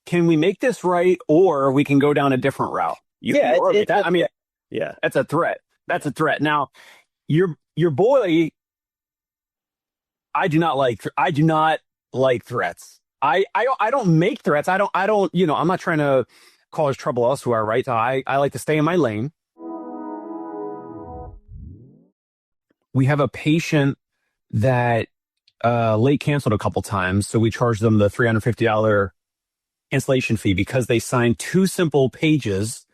can we make this right, or we can go down a different route? That's a threat. That's a threat. Now, your boy, I do not like threats. I don't make threats. I don't, I'm not trying to cause trouble elsewhere, right? So I like to stay in my lane. We have a patient that late canceled a couple times, so we charged them the $350 cancellation fee because they signed 2 simple pages.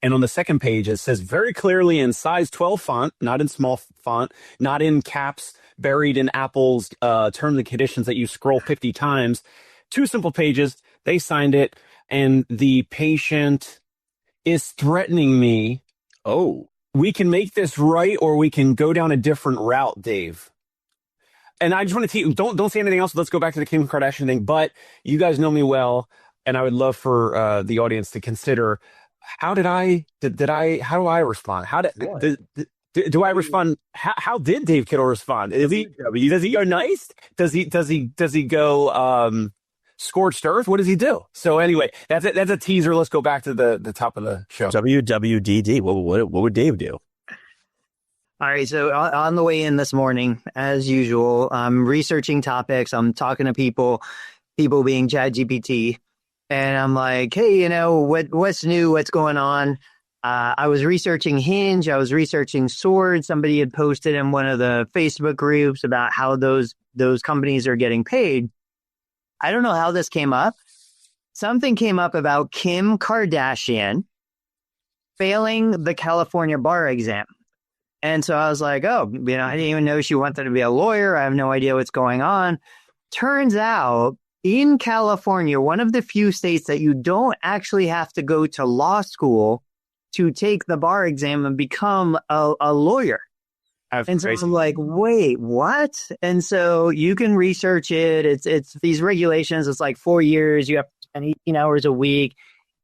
And on the second page, it says very clearly in size 12 font, not in small font, not in caps, buried in Apple's terms and conditions that you scroll 50 times. 2 simple pages. They signed it. And the patient is threatening me. Oh, we can make this right, or we can go down a different route, Dave. And I just want to tell you, don't say anything else. Let's go back to the Kim Kardashian thing. But you guys know me well, and I would love for the audience to consider, how do I respond? Do I respond? How did Dave Kittle respond? Does he go nice? Does he go scorched earth? What does he do? So anyway, that's a teaser. Let's go back to the top of the show. WWDD. What would Dave do? All right. So on the way in this morning, as usual, I'm researching topics. I'm talking to people being ChatGPT. And I'm like, hey, what's new? What's going on? I was researching Hinge. I was researching Sword. Somebody had posted in one of the Facebook groups about how those companies are getting paid. I don't know how this came up. Something came up about Kim Kardashian failing the California bar exam. And so I was like, I didn't even know she wanted to be a lawyer. I have no idea what's going on. Turns out, in California, one of the few states that you don't actually have to go to law school to take the bar exam and become a lawyer. And so I'm like, wait, what? And so you can research it. It's these regulations. It's like 4 years. You have to spend 18 hours a week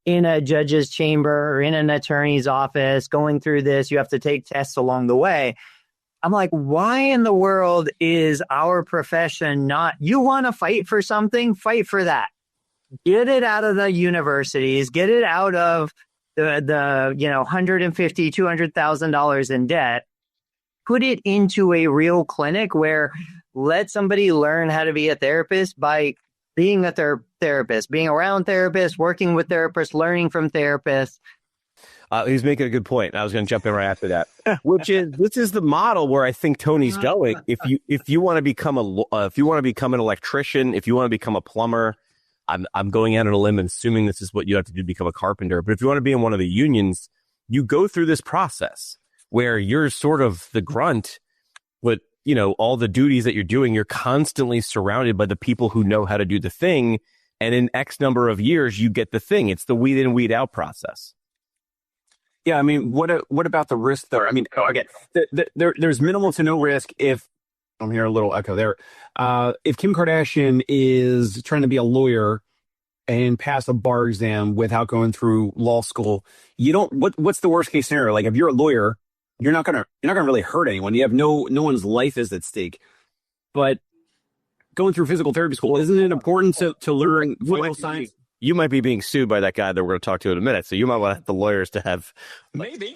in a judge's chamber or in an attorney's office going through this. You have to take tests along the way. I'm like, why in the world is our profession not, you want to fight for something, fight for that. Get it out of the universities, get it out of the $150,000, $200,000 in debt, put it into a real clinic where let somebody learn how to be a therapist by being a therapist, being around therapists, working with therapists, learning from therapists. He's making a good point. I was going to jump in right after that, this is the model where I think Tony's going. If you want to become an electrician, if you want to become a plumber, I'm going out on a limb and assuming this is what you have to do to become a carpenter. But if you want to be in one of the unions, you go through this process where you're sort of the grunt, but all the duties that you're doing, you're constantly surrounded by the people who know how to do the thing. And in X number of years, you get the thing. It's the weed in, weed out process. Yeah, I mean, what about the risk there? I mean, again, there's minimal to no risk if, I'm hearing a little echo there. If Kim Kardashian is trying to be a lawyer and pass a bar exam without going through law school, what's the worst case scenario? Like if you're a lawyer, you're not gonna really hurt anyone. You have no one's life is at stake. But going through physical therapy school, isn't it important to learn vital signs? You might be being sued by that guy that we're going to talk to in a minute. So you might want the lawyers to have maybe.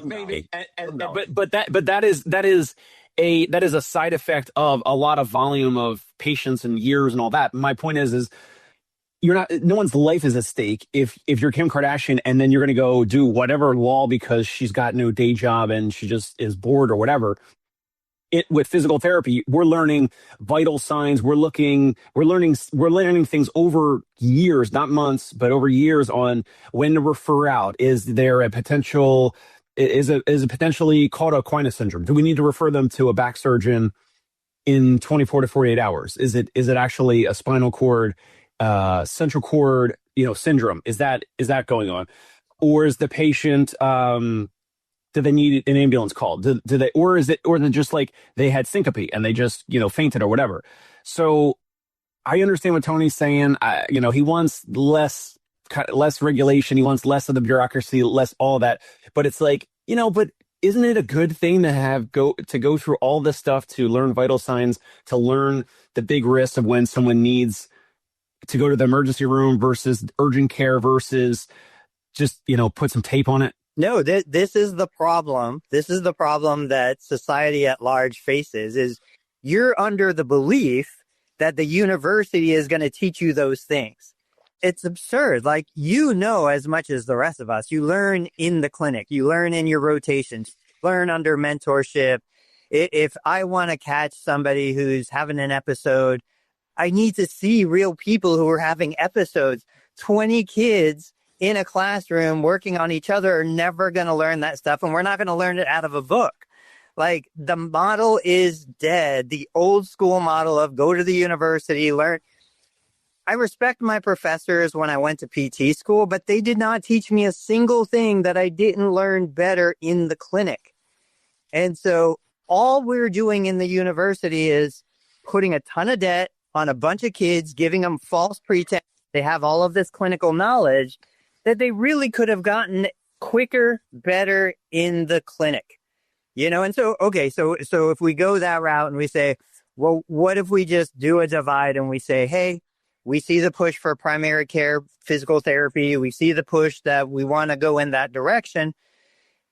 But that is a side effect of a lot of volume of patients and years and all that. My point is no one's life is at stake if you're Kim Kardashian and then you're going to go do whatever law because she's got no day job and she just is bored or whatever. With physical therapy, we're learning vital signs. We're learning things over years, not months, but over years on when to refer out. Is there a potential? Is it potentially called Aquinas syndrome? Do we need to refer them to a back surgeon in 24 to 48 hours? Is it actually a spinal cord, central cord, syndrome? Is that going on, or is the patient? Do they need an ambulance called? Do they, or is it just like they had syncope and they just, fainted or whatever? So I understand what Tony's saying. He wants less regulation. He wants less of the bureaucracy, less all that. But it's like, but isn't it a good thing to go through all this stuff to learn vital signs, to learn the big risks of when someone needs to go to the emergency room versus urgent care versus just, put some tape on it? No, this is the problem. This is the problem that society at large faces is you're under the belief that the university is going to teach you those things. It's absurd. Like, as much as the rest of us. You learn in the clinic. You learn in your rotations. Learn under mentorship. If I want to catch somebody who's having an episode, I need to see real people who are having episodes. 20 kids in a classroom working on each other are never going to learn that stuff, and we're not going to learn it out of a book. Like, the model is dead. The old school model of go to the university, learn. I respect my professors when I went to PT school, but they did not teach me a single thing that I didn't learn better in the clinic. And so all we're doing in the university is putting a ton of debt on a bunch of kids, giving them false pretense. They have all of this clinical knowledge that they really could have gotten quicker, better in the clinic. And so, so if we go that route and we say, well, what if we just do a divide and we say, hey, we see the push for primary care, physical therapy. We see the push that we want to go in that direction.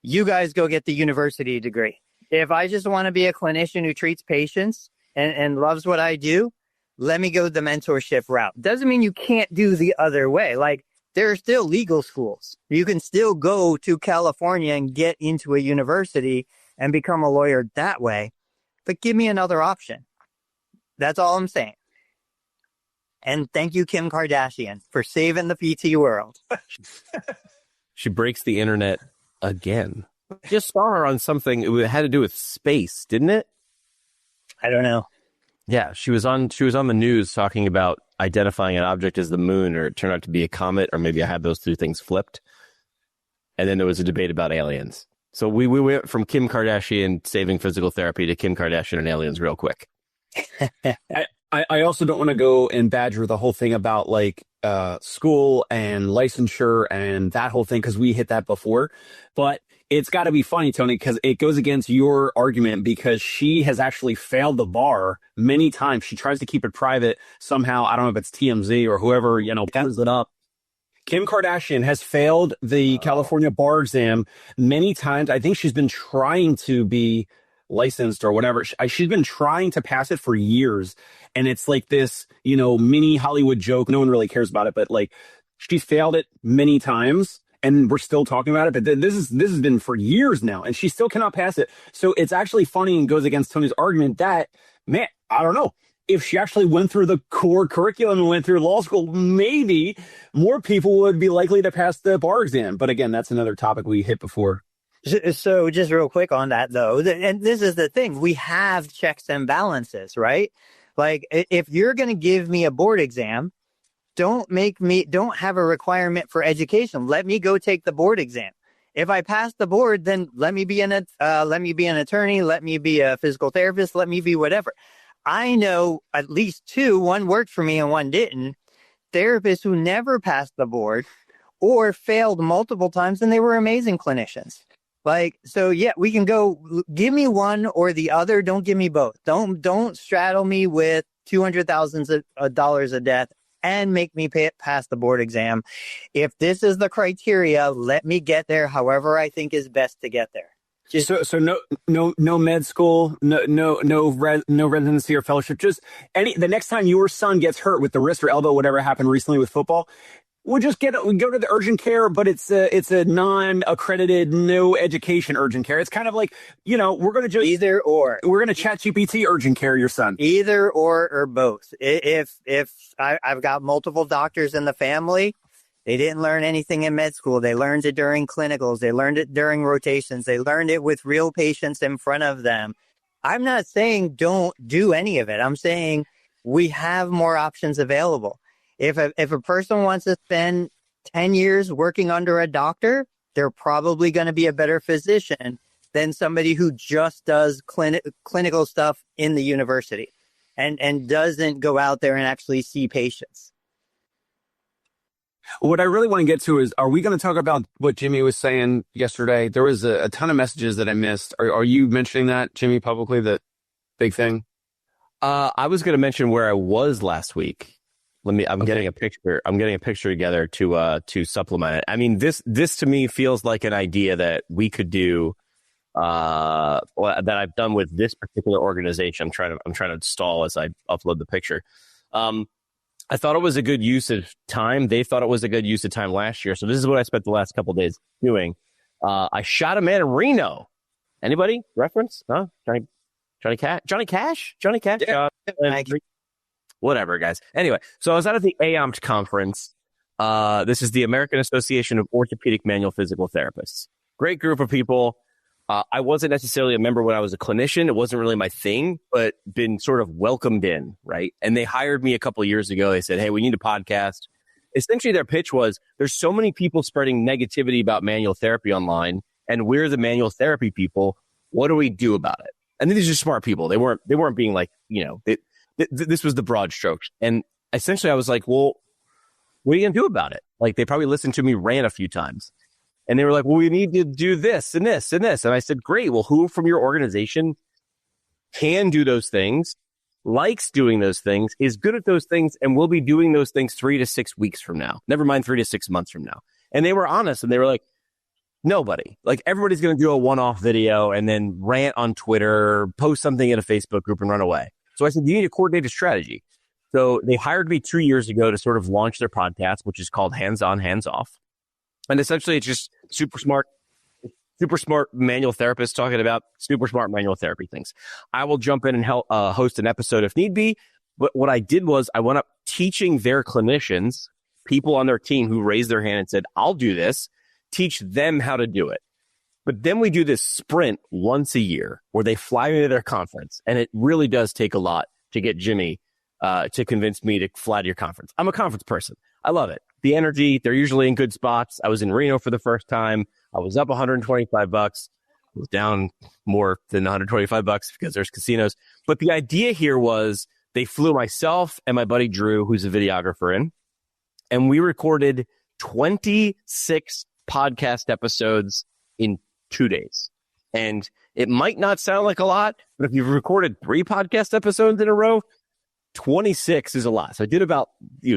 You guys go get the university degree. If I just want to be a clinician who treats patients and loves what I do, let me go the mentorship route. Doesn't mean you can't do the other way. Like, there are still legal schools. You can still go to California and get into a university and become a lawyer that way. But give me another option. That's all I'm saying. And thank you, Kim Kardashian, for saving the PT world. She breaks the internet again. Just saw her on something. It had to do with space, didn't it? I don't know. Yeah, she was on the news talking about identifying an object as the moon, or it turned out to be a comet, or maybe I had those two things flipped. And then there was a debate about aliens. So we went from Kim Kardashian saving physical therapy to Kim Kardashian and aliens real quick. I also don't want to go and badger the whole thing about like school and licensure and that whole thing, because we hit that before. But it's got to be funny, Tony, because it goes against your argument, because she has actually failed the bar many times. She tries to keep it private somehow. I don't know if it's TMZ or whoever, comes it up. Kim Kardashian has failed the California bar exam many times. I think she's been trying to be licensed or whatever. She's been trying to pass it for years. And it's like this, mini Hollywood joke. No one really cares about it, but like, she's failed it many times and we're still talking about it. But this has been for years now and she still cannot pass it. So it's actually funny and goes against Tony's argument that, man, I don't know. If she actually went through the core curriculum and went through law school, maybe more people would be likely to pass the bar exam. But again, that's another topic we hit before. So just real quick on that, though, and this is the thing, we have checks and balances, right? Like, if you're going to give me a board exam, don't have a requirement for education. Let me go take the board exam. If I pass the board, then let me be an attorney, let me be a physical therapist, let me be whatever. I know at least two, one worked for me and one didn't, therapists who never passed the board or failed multiple times, and they were amazing clinicians. Like, so yeah, we can go, give me one or the other. Don't give me both. Don't straddle me with $200,000 of debt and make me pass the board exam. If this is the criteria, let me get there however I think is best to get there. So no med school, no residency or fellowship. Just the next time your son gets hurt with the wrist or elbow, whatever happened recently with football, we go to the urgent care, but it's a non-accredited, no education urgent care. It's kind of like, we're going to just either or. We're going to ChatGPT urgent care your son. Either or both. If I've got multiple doctors in the family, they didn't learn anything in med school. They learned it during clinicals. They learned it during rotations. They learned it with real patients in front of them. I'm not saying don't do any of it. I'm saying we have more options available. If a person wants to spend 10 years working under a doctor, they're probably going to be a better physician than somebody who just does clinical stuff in the university and doesn't go out there and actually see patients. What I really want to get to is, are we going to talk about what Jimmy was saying yesterday? There was a ton of messages that I missed. Are you mentioning that, Jimmy, publicly, that big thing? I was going to mention where I was last week. I'm getting a picture. I'm getting a picture together to supplement it. I mean, this to me feels like an idea that we could do. That I've done with this particular organization. I'm trying to stall as I upload the picture. I thought it was a good use of time. They thought it was a good use of time last year. So this is what I spent the last couple of days doing. I shot a man in Reno. Anybody reference? Huh? Johnny Cash. Yeah. Whatever, guys. Anyway, so I was out at the AOMT conference. This is the American Association of Orthopedic Manual Physical Therapists. Great group of people. I wasn't necessarily a member when I was a clinician. It wasn't really my thing, but been sort of welcomed in, right? And they hired me a couple of years ago. They said, hey, we need a podcast. Essentially, their pitch was, there's so many people spreading negativity about manual therapy online, and we're the manual therapy people. What do we do about it? And these are smart people. They weren't being like, this was the broad strokes. And essentially, I was like, well, what are you going to do about it? Like, they probably listened to me rant a few times. And they were like, well, we need to do this and this and this. And I said, great. Well, who from your organization can do those things, likes doing those things, is good at those things, and will be doing those things 3 to 6 weeks from now? Never mind 3 to 6 months from now. And they were honest. And they were like, nobody. Like, everybody's going to do a one-off video and then rant on Twitter, post something in a Facebook group and run away. So I said, you need a coordinated strategy. So they hired me 2 years ago to sort of launch their podcast, which is called Hands On, Hands Off. And essentially, it's just super smart manual therapists talking about super smart manual therapy things. I will jump in and help host an episode if need be. But what I did was I went up teaching their clinicians, people on their team who raised their hand and said, I'll do this, teach them how to do it. But then we do this sprint once a year where they fly me to their conference. And it really does take a lot to get Jimmy to convince me to fly to your conference. I'm a conference person. I love it. The energy, they're usually in good spots. I was in Reno for the first time. I was up $125. I was down more than $125 because there's casinos. But the idea here was they flew myself and my buddy Drew, who's a videographer, in, and we recorded 26 podcast episodes in 2 days. And it might not sound like a lot, but if you've recorded 3 podcast episodes in a row, 26 is a lot. So I did about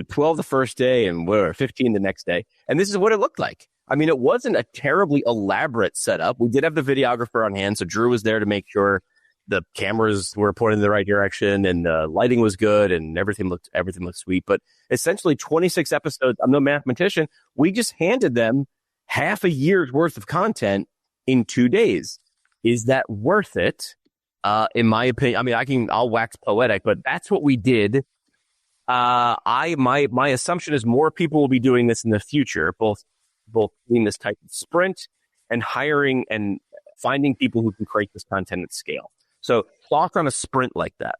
12 the first day and 15 the next day. And this is what it looked like. I mean, it wasn't a terribly elaborate setup. We did have the videographer on hand. So Drew was there to make sure the cameras were pointing in the right direction and the lighting was good and everything looked sweet. But essentially 26 episodes. I'm no mathematician. We just handed them half a year's worth of content in 2 days. Is that worth it? In my opinion, I mean, I'll wax poetic, but that's what we did. My assumption is more people will be doing this in the future, both doing this type of sprint and hiring and finding people who can create this content at scale. So thoughts on a sprint like that?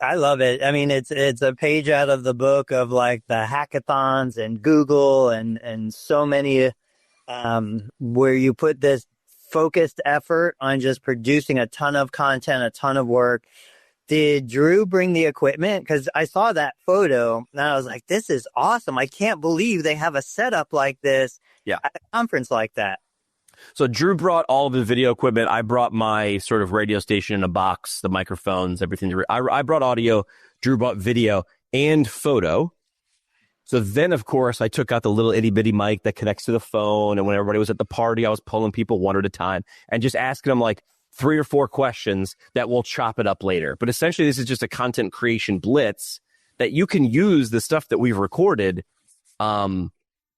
I love it. I mean, it's a page out of the book of like the hackathons and Google and so many, where you put this focused effort on just producing a ton of content, a ton of work. Did Drew bring the equipment? Because I saw that photo and I was like, this is awesome. I can't believe they have a setup like this at a conference like that. So Drew brought all of the video equipment. I brought my sort of radio station in a box, the microphones, everything. I brought audio. Drew brought video and photo. So then, of course, I took out the little itty bitty mic that connects to the phone. And when everybody was at the party, I was pulling people one at a time and just asking them like 3 or 4 questions that we'll chop it up later. But essentially, this is just a content creation blitz that you can use the stuff that we've recorded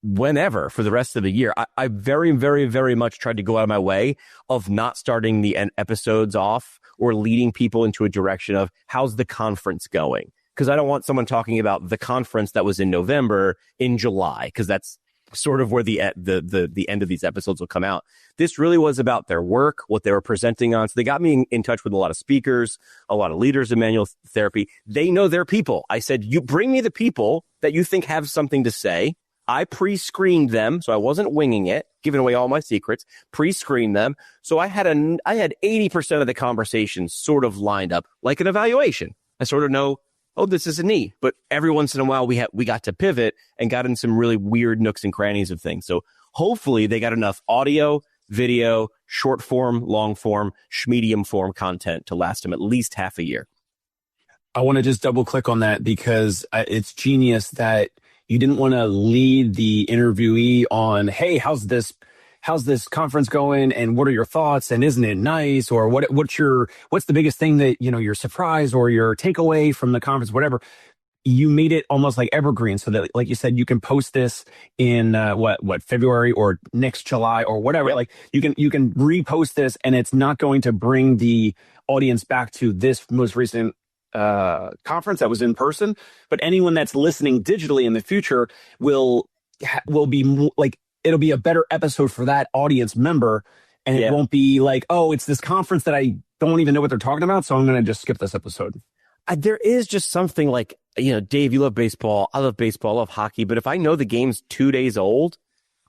whenever for the rest of the year. I very, very, very much tried to go out of my way of not starting the episodes off or leading people into a direction of how's the conference going. Because I don't want someone talking about the conference that was in November in July, because that's sort of where the end of these episodes will come out. This really was about their work, what they were presenting on. So they got me in touch with a lot of speakers, a lot of leaders in manual therapy. They know their people. I said, you bring me the people that you think have something to say. I pre-screened them, so I wasn't winging it, giving away all my secrets, pre-screened them. So I had 80% of the conversations sort of lined up like an evaluation. I sort of know, oh, this is a knee. But every once in a while, we got to pivot and got in some really weird nooks and crannies of things. So hopefully they got enough audio, video, short form, long form, medium form content to last them at least half a year. I want to just double click on that because it's genius that you didn't want to lead the interviewee on, hey, how's this conference going and what are your thoughts and isn't it nice, or what's the biggest thing that you're surprised or your takeaway from the conference, whatever. You made it almost like evergreen, so that, like you said, you can post this in February or next July or whatever. Like you can repost this, and it's not going to bring the audience back to this most recent conference that was in person. But anyone that's listening digitally in the future will be like, it'll be a better episode for that audience member, and it won't be like, oh, it's this conference that I don't even know what they're talking about, so I'm going to just skip this episode. There is just something like, Dave, you love baseball. I love baseball. I love hockey. But if I know the game's 2 days old,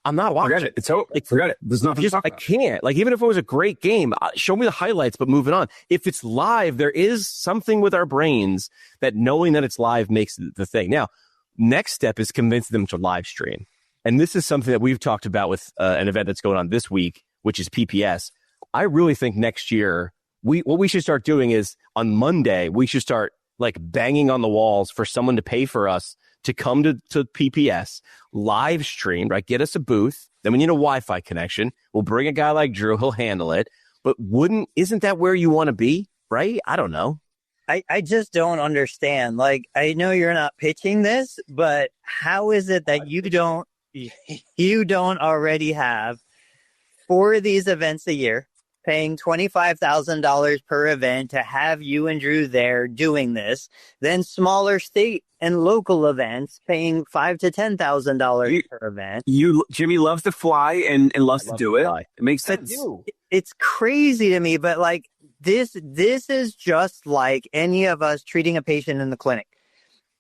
I'm not watching. Forget it. It's over. Forget it. There's nothing to talk about. I can't. Like, even if it was a great game, show me the highlights, but moving on. If it's live, there is something with our brains that knowing that it's live makes the thing. Now, next step is convince them to live stream. And this is something that we've talked about with an event that's going on this week, which is PPS. I really think next year, what we should start doing is on Monday, we should start like banging on the walls for someone to pay for us to come to PPS, live stream, right? Get us a booth. Then we need a Wi-Fi connection. We'll bring a guy like Drew. He'll handle it. But isn't that where you want to be, right? I don't know. I just don't understand. Like, I know you're not pitching this, but how is it that you don't already have 4 of these events a year, paying $25,000 per event to have you and Drew there doing this, then smaller state and local events paying $5,000 to $10,000 per event. Jimmy loves to fly and loves to do it. It makes sense. It's crazy to me, but like this is just like any of us treating a patient in the clinic.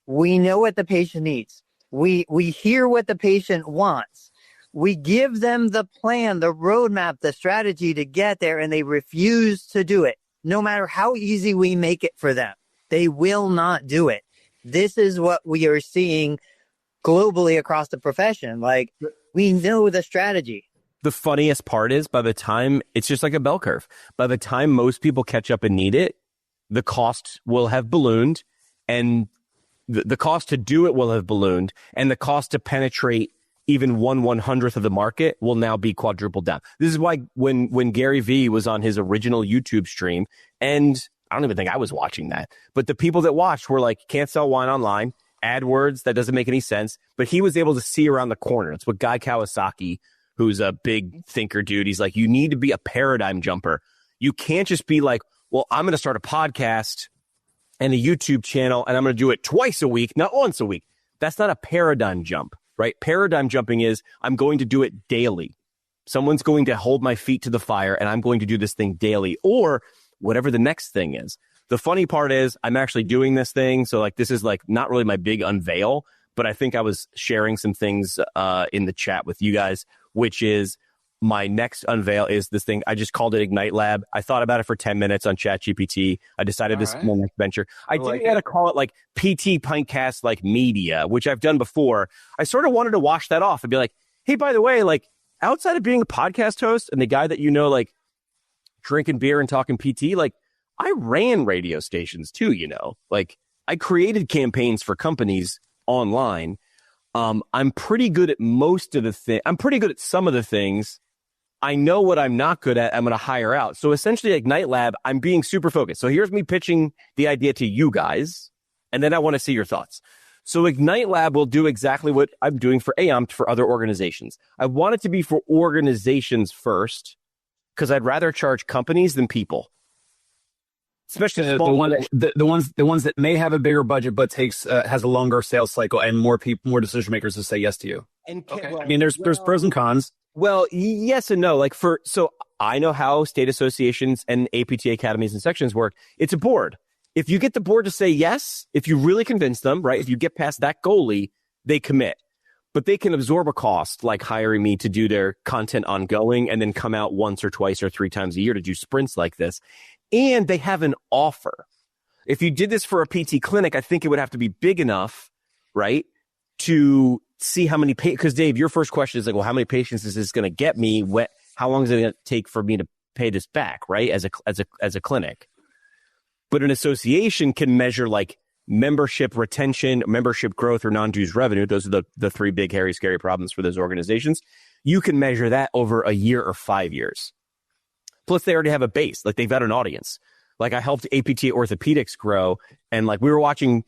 We know what the patient needs. We hear what the patient wants. We give them the plan, the roadmap, the strategy to get there, and they refuse to do it. No matter how easy we make it for them, they will not do it. This is what we are seeing globally across the profession. Like, we know the strategy. The funniest part is by the time it's just like a bell curve. By the time most people catch up and need it, the cost will have ballooned, and the cost to do it will have ballooned, and the cost to penetrate even 1/100th of the market will now be quadrupled down. This is why when Gary Vee was on his original YouTube stream, and I don't even think I was watching that, but the people that watched were like, can't sell wine online, AdWords, that doesn't make any sense. But he was able to see around the corner. It's what Guy Kawasaki, who's a big thinker dude, he's like, you need to be a paradigm jumper. You can't just be like, well, I'm going to start a podcast and a YouTube channel, and I'm going to do it twice a week, not once a week. That's not a paradigm jump. Right? Paradigm jumping is I'm going to do it daily. Someone's going to hold my feet to the fire and I'm going to do this thing daily, or whatever the next thing is. The funny part is I'm actually doing this thing. So like, this is like not really my big unveil, but I think I was sharing some things in the chat with you guys, which is my next unveil is this thing. I just called it Ignite Lab. I thought about it for 10 minutes on ChatGPT. I decided this is my next venture. I didn't have to call it like PT Pintcast like media, which I've done before. I sort of wanted to wash that off and be like, hey, by the way, like outside of being a podcast host and the guy that like drinking beer and talking PT, like I ran radio stations too, like I created campaigns for companies online. I'm pretty good at most of the things. I'm pretty good at some of the things. I know what I'm not good at. I'm going to hire out. So essentially, Ignite Lab, I'm being super focused. So here's me pitching the idea to you guys, and then I want to see your thoughts. So Ignite Lab will do exactly what I'm doing for AOMT for other organizations. I want it to be for organizations first, because I'd rather charge companies than people. Especially the ones that may have a bigger budget but has a longer sales cycle and more decision makers to say yes to you. I mean, there's pros and cons. Well, yes and no. Like so I know how state associations and APTA academies and sections work. It's a board. If you get the board to say yes, if you really convince them, right? If you get past that goalie, they commit. But they can absorb a cost like hiring me to do their content ongoing and then come out once or twice or 3 times a year to do sprints like this. And they have an offer. If you did this for a PT clinic, I think it would have to be big enough, right, to see how many because Dave, your first question is like, well, how many patients is this going to get me? How long is it going to take for me to pay this back, right? As a clinic. But an association can measure like membership retention, membership growth, or non-dues revenue. Those are the three big, hairy, scary problems for those organizations. You can measure that over a year or 5 years. Plus, they already have a base. Like, they've got an audience. Like, I helped APTA Orthopedics grow, and like we were watching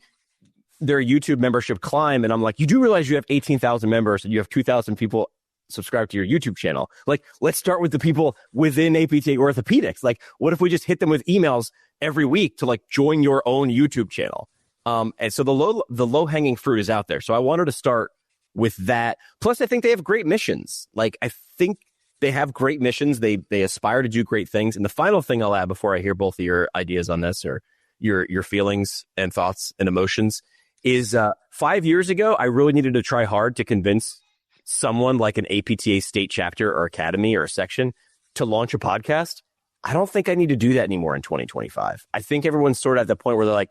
their YouTube membership climb, and I'm like, you do realize you have 18,000 members and you have 2,000 people subscribe to your YouTube channel. Like, let's start with the people within APTA Orthopedics. Like, what if we just hit them with emails every week to like join your own YouTube channel? And so the low hanging fruit is out there. So I wanted to start with that. Plus, I think they have great missions. Like, I think they have great missions. They aspire to do great things. And the final thing I'll add before I hear both of your ideas on this, or your feelings and thoughts and emotions, is 5 years ago, I really needed to try hard to convince someone like an APTA state chapter or academy or a section to launch a podcast. I don't think I need to do that anymore in 2025. I think everyone's sort of at the point where they're like,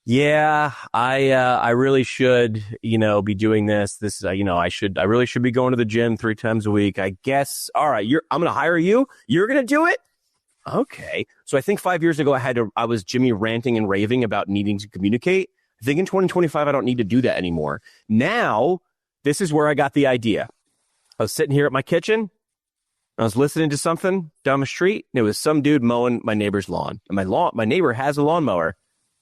yeah, I really should, be doing this. I really should be going to the gym 3 times a week. I guess. All right. I'm going to hire you. You're going to do it. Okay. So I think 5 years ago, I was Jimmy ranting and raving about needing to communicate. I think in 2025, I don't need to do that anymore. Now, this is where I got the idea. I was sitting here at my kitchen. I was listening to something down the street, and it was some dude mowing my neighbor's lawn. And my neighbor has a lawnmower.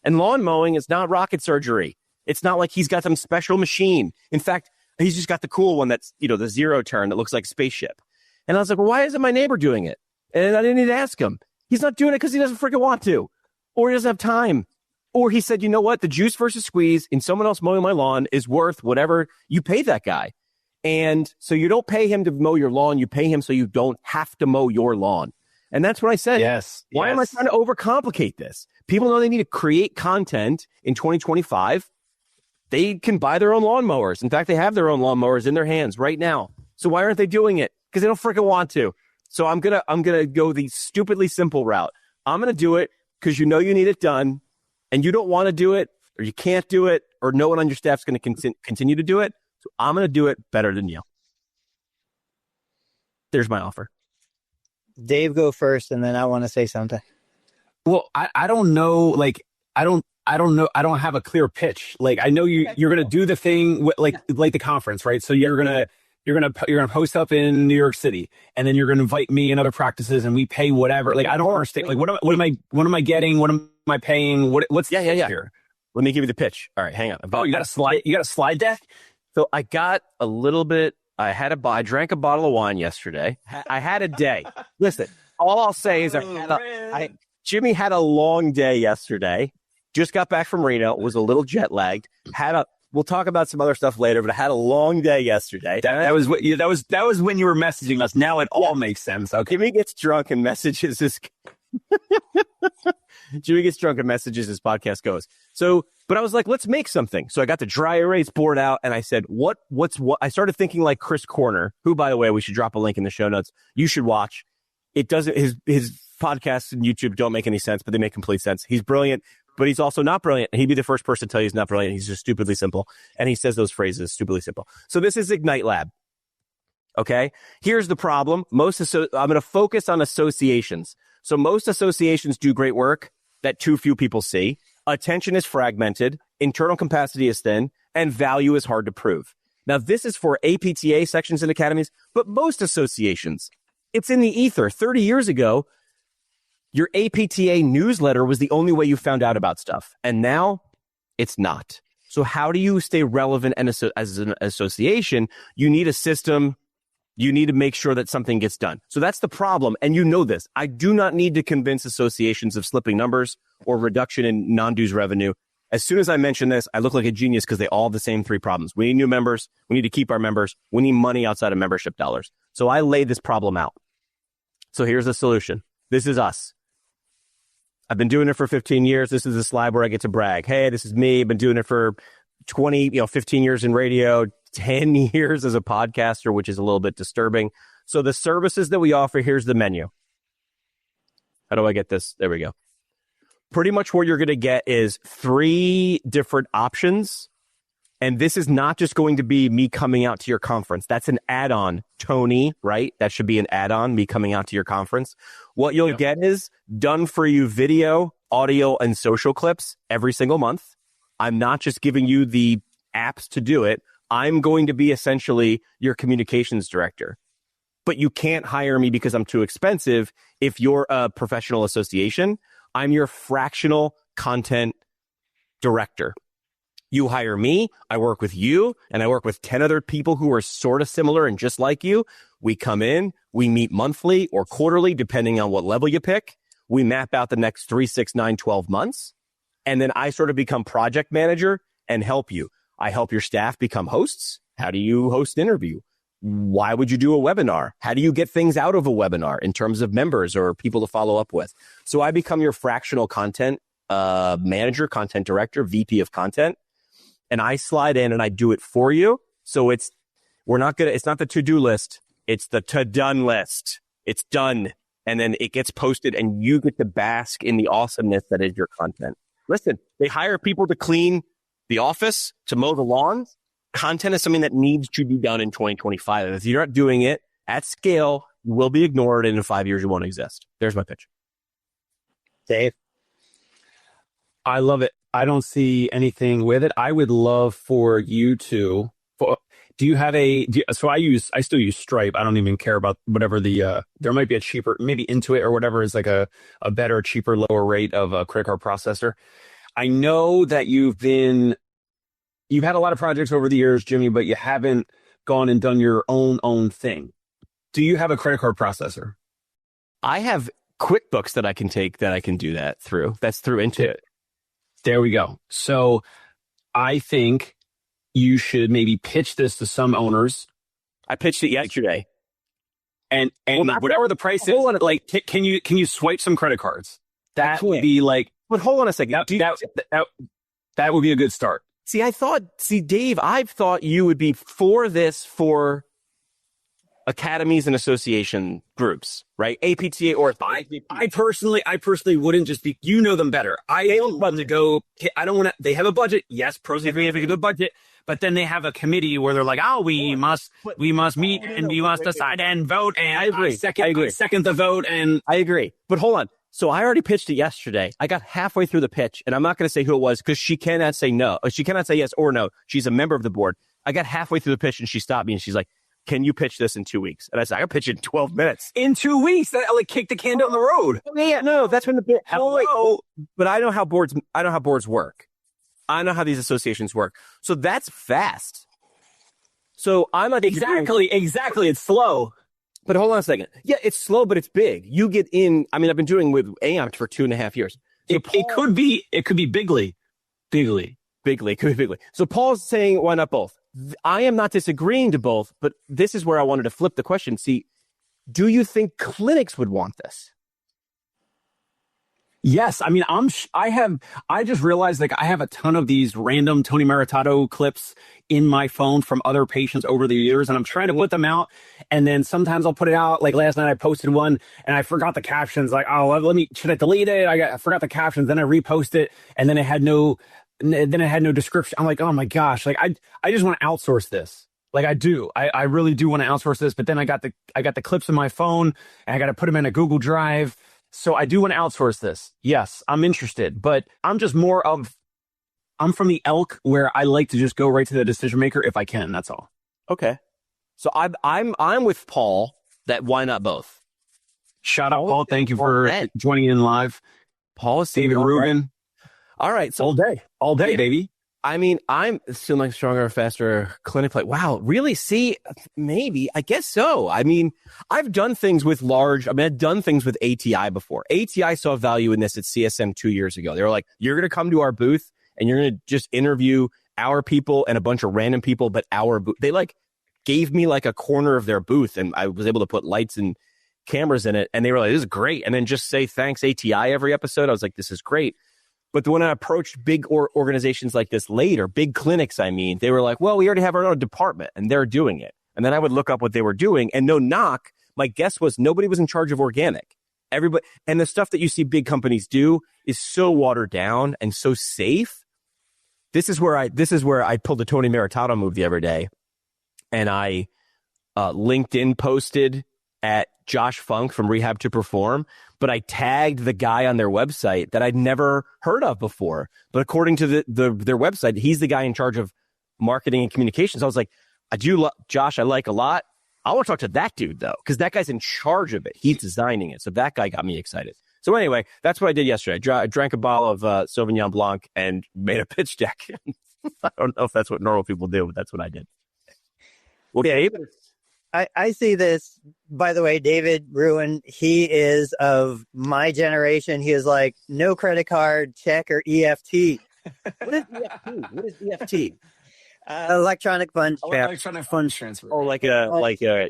And lawn mowing is not rocket surgery. It's not like he's got some special machine. In fact, he's just got the cool one that's, the zero turn that looks like a spaceship. And I was like, well, why isn't my neighbor doing it? And I didn't need to ask him. He's not doing it because he doesn't freaking want to. Or he doesn't have time. Or he said, you know what? The juice versus squeeze in someone else mowing my lawn is worth whatever you pay that guy. And so you don't pay him to mow your lawn. You pay him so you don't have to mow your lawn. And that's what I said. Yes. Why am I trying to overcomplicate this? People know they need to create content in 2025. They can buy their own lawnmowers. In fact, they have their own lawnmowers in their hands right now. So why aren't they doing it? Because they don't freaking want to. So I'm gonna go the stupidly simple route. I'm gonna do it because you need it done, and you don't want to do it, or you can't do it, or no one on your staff's going to continue to do it. So I'm going to do it better than you. There's my offer. Dave, go first, and then I want to say something. Well, I don't know. Like, I don't know. I don't have a clear pitch. Like, I know you're going to do the thing like the conference, right? So you're going to post up in New York City, and then you're going to invite me and other practices, and we pay whatever. Like, I don't understand. Like, what am I getting? What am I paying? What's here? Let me give you the pitch. All right, hang on. You got a slide deck? So I got a little bit. I drank a bottle of wine yesterday. I had a day. Listen, all I'll say is Jimmy had a long day yesterday. Just got back from Reno. Was a little jet lagged. We'll talk about some other stuff later, but I had a long day yesterday. That was when you were messaging us. Now it all makes sense. Okay. Jimmy gets drunk and messages his podcast goes. So, but I was like, let's make something. So I got the dry erase board out, and I said, what's what? I started thinking like Chris Corner, who, by the way, we should drop a link in the show notes. You should watch. It doesn't. His podcasts and YouTube don't make any sense, but they make complete sense. He's brilliant. But he's also not brilliant. He'd be the first person to tell you he's not brilliant. He's just stupidly simple. And he says those phrases, stupidly simple. So this is Ignite Lab. Okay? Here's the problem. I'm going to focus on associations. So most associations do great work that too few people see. Attention is fragmented. Internal capacity is thin. And value is hard to prove. Now, this is for APTA sections and academies, but most associations, it's in the ether. 30 years ago, your APTA newsletter was the only way you found out about stuff. And now it's not. So how do you stay relevant as an association? You need a system. You need to make sure that something gets done. So that's the problem. And you know this. I do not need to convince associations of slipping numbers or reduction in non-dues revenue. As soon as I mention this, I look like a genius because they all have the same 3 problems. We need new members. We need to keep our members. We need money outside of membership dollars. So I lay this problem out. So here's the solution. This is us. I've been doing it for 15 years. This is a slide where I get to brag. Hey, this is me. I've been doing it for 15 years in radio, 10 years as a podcaster, which is a little bit disturbing. So the services that we offer, here's the menu. How do I get this? There we go. Pretty much what you're going to get is 3 different options. And this is not just going to be me coming out to your conference. That's an add-on, Tony, right? That should be an add-on, me coming out to your conference. What you'll get is done-for-you video audio and social clips every single month. I'm not just giving you the apps to do it. I'm going to be essentially your communications director. But you can't hire me because I'm too expensive. If you're a professional association, I'm your fractional content director. You hire me, I work with you, and I work with 10 other people who are sort of similar and just like you. We come in, we meet monthly or quarterly, depending on what level you pick. We map out the next 3, 6, 9, 12 months. And then I sort of become project manager and help you. I help your staff become hosts. How do you host an interview? Why would you do a webinar? How do you get things out of a webinar in terms of members or people to follow up with? So I become your fractional content manager, content director, VP of content. And I slide in and I do it for you. So it's not the to-do list. It's the to-done list. It's done. And then it gets posted and you get to bask in the awesomeness that is your content. Listen, they hire people to clean the office, to mow the lawns. Content is something that needs to be done in 2025. If you're not doing it at scale, you will be ignored. And in 5 years, you won't exist. There's my pitch. Dave? I love it. I don't see anything with it. I would love for you to, do you have so I still use Stripe. I don't even care about whatever there might be a cheaper, maybe Intuit or whatever is like a better, cheaper, lower rate of a credit card processor. I know that you've had a lot of projects over the years, Jimmy, but you haven't gone and done your own thing. Do you have a credit card processor? I have QuickBooks that I can do that through. That's through Intuit. There we go. So I think you should maybe pitch this to some owners. I pitched it yesterday. And whatever the price is, like, can you swipe some credit cards? That would be like, but hold on a second. That would be a good start. Dave, I've thought you would be for this for academies and association groups, right? APTA or I personally wouldn't just be, you know them better. I don't want to go, I don't want to, they have a budget. Yes, pros have a good budget, but then they have a committee where they're like, oh, we must meet and we must decide and vote. And I agree. I second the vote. And I agree. But hold on. So I already pitched it yesterday. I got halfway through the pitch, and I'm not going to say who it was because she cannot say no. She cannot say yes or no. She's a member of the board. I got halfway through the pitch, and she stopped me, and she's like, can you pitch this in 2 weeks? And I said, I can pitch it in 12 minutes. In 2 weeks? That like kicked the can down the road. Yeah, no, that's when the bit. Hello. But I know how boards work. I know how these associations work. So that's fast. So I'm not exactly. It's slow. But hold on a second. Yeah, it's slow, but it's big. You get in. I mean, I've been doing with Aon for 2.5 years. So it could be bigly. Could be bigly. So Paul's saying, why not both? I am not disagreeing to both, but this is where I wanted to flip the question. See, do you think clinics would want this? Yes. I mean, I just realized like I have a ton of these random Tony Maritato clips in my phone from other patients over the years, and I'm trying to put them out. And then sometimes I'll put it out. Like last night I posted one and I forgot the captions. Like, oh, should I delete it? I forgot the captions. Then I repost it and then it had no description. I'm like, oh my gosh. Like I just want to outsource this. Like I do. I really do want to outsource this, but then I got the clips in my phone and I got to put them in a Google Drive. So I do want to outsource this. Yes, I'm interested, but I'm from the ilk where I like to just go right to the decision maker if I can. That's all. Okay. So I'm with Paul that why not both? Shout out, Paul. Thank you for joining in live. Paul is David Rubin. All right. So all day, baby. I mean, I'm still like stronger, faster clinic play. Wow. Really? See, maybe, I guess so. I mean, I've done things with I've done things with ATI before. ATI saw value in this at CSM 2 years ago. They were like, you're going to come to our booth and you're going to just interview our people and a bunch of random people, but our booth. They like gave me like a corner of their booth and I was able to put lights and cameras in it. And they were like, this is great. And then just say thanks ATI every episode. I was like, this is great. But when I approached big organizations like this later, big clinics, I mean, they were like, well, we already have our own department and they're doing it. And then I would look up what they were doing and no knock. My guess was nobody was in charge of organic. Everybody, and the stuff that you see big companies do is so watered down and so safe. This is where I pulled the Tony Maritato move the other day and I LinkedIn posted at Josh Funk from Rehab to Perform, but I tagged the guy on their website that I'd never heard of before. But according to their website, he's the guy in charge of marketing and communications. I was like, Josh, I like a lot. I want to talk to that dude, though, because that guy's in charge of it. He's designing it. So that guy got me excited. So anyway, that's what I did yesterday. I drank a bottle of Sauvignon Blanc and made a pitch deck. I don't know if that's what normal people do, but that's what I did. Well, David, I see this, by the way, David Ruin, he is of my generation. He is like, no credit card, check, or EFT. What is EFT? What is EFT? Electronic funds transfer. Electronic funds transfer. Oh, like a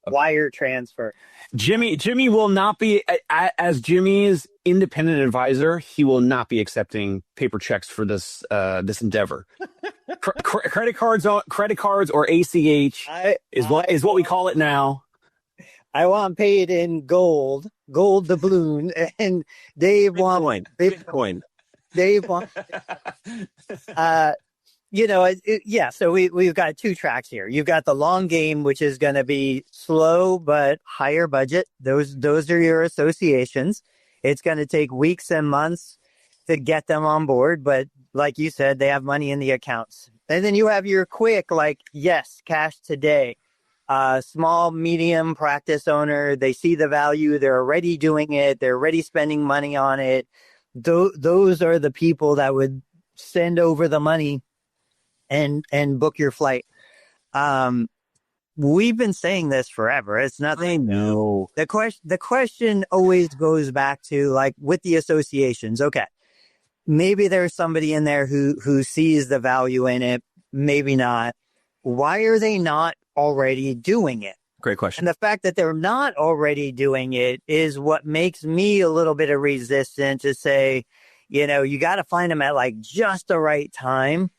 wire transfer. Jimmy will not be, as Jimmy's independent advisor, he will not be accepting paper checks for this endeavor. Credit cards or ACH is what we call it now. I want paid in gold doubloon, and Dave Bitcoin. Bitcoin. Dave want. So we've got two tracks here. You've got the long game, which is going to be slow but higher budget. Those are your associations. It's going to take weeks and months to get them on board, but like you said, they have money in the accounts. And then you have your quick, like, yes, cash today. Small, medium practice owner, they see the value, they're already doing it, they're already spending money on it. Those are the people that would send over the money and book your flight. We've been saying this forever. It's nothing. I know. The question always goes back to, like, with the associations. Okay, maybe there's somebody in there who sees the value in it. Maybe not. Why are they not already doing it? Great question. And the fact that they're not already doing it is what makes me a little bit of resistant to say, you got to find them at, like, just the right time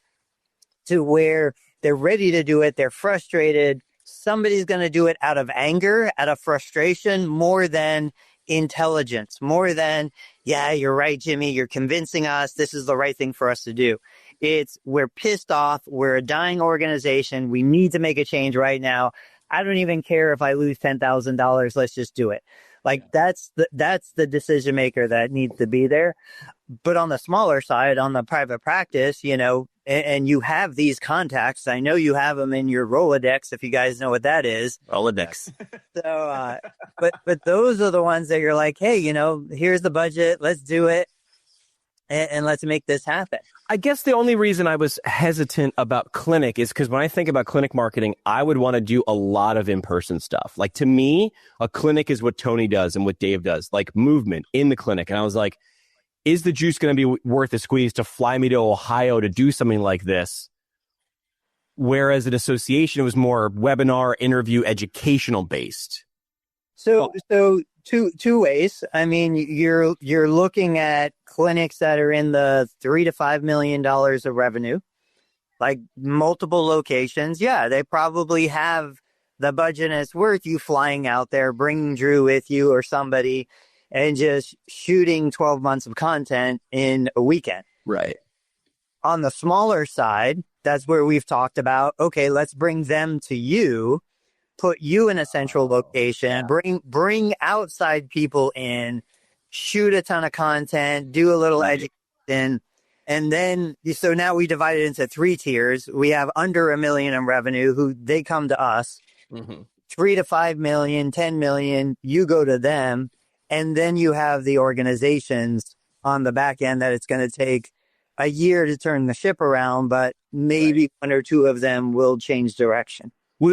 to where they're ready to do it. They're frustrated. Somebody's going to do it out of anger, out of frustration, more than intelligence, more than, yeah, you're right, Jimmy, you're convincing us this is the right thing for us to do. We're pissed off. We're a dying organization. We need to make a change right now. I don't even care if I lose $10,000. Let's just do it. Like, that's the decision maker that needs to be there. But on the smaller side, on the private practice, and you have these contacts. I know you have them in your Rolodex, if you guys know what that is. Rolodex. So, but those are the ones that you're like, hey, here's the budget. Let's do it. And let's make this happen. I guess the only reason I was hesitant about clinic is because when I think about clinic marketing, I would want to do a lot of in-person stuff. Like, to me, a clinic is what Tony does and what Dave does, like movement in the clinic. And I was like, is the juice going to be worth the squeeze to fly me to Ohio to do something like this? Whereas an association, it was more webinar, interview, educational based. So two ways. I mean, you're looking at clinics that are in the $3 to $5 million of revenue, like multiple locations. Yeah, they probably have the budget, and it's worth you flying out there, bringing Drew with you or somebody, and just shooting 12 months of content in a weekend. Right. On the smaller side, that's where we've talked about, okay, let's bring them to you, put you in a central location, bring outside people in, shoot a ton of content, do a little education. And then, so now we divide it into 3 tiers. We have under $1 million in revenue who they come to us, 3 to 5 million, 10 million, you go to them. And then you have the organizations on the back end that it's going to take a year to turn the ship around, but maybe 1 or 2 of them will change direction. Well,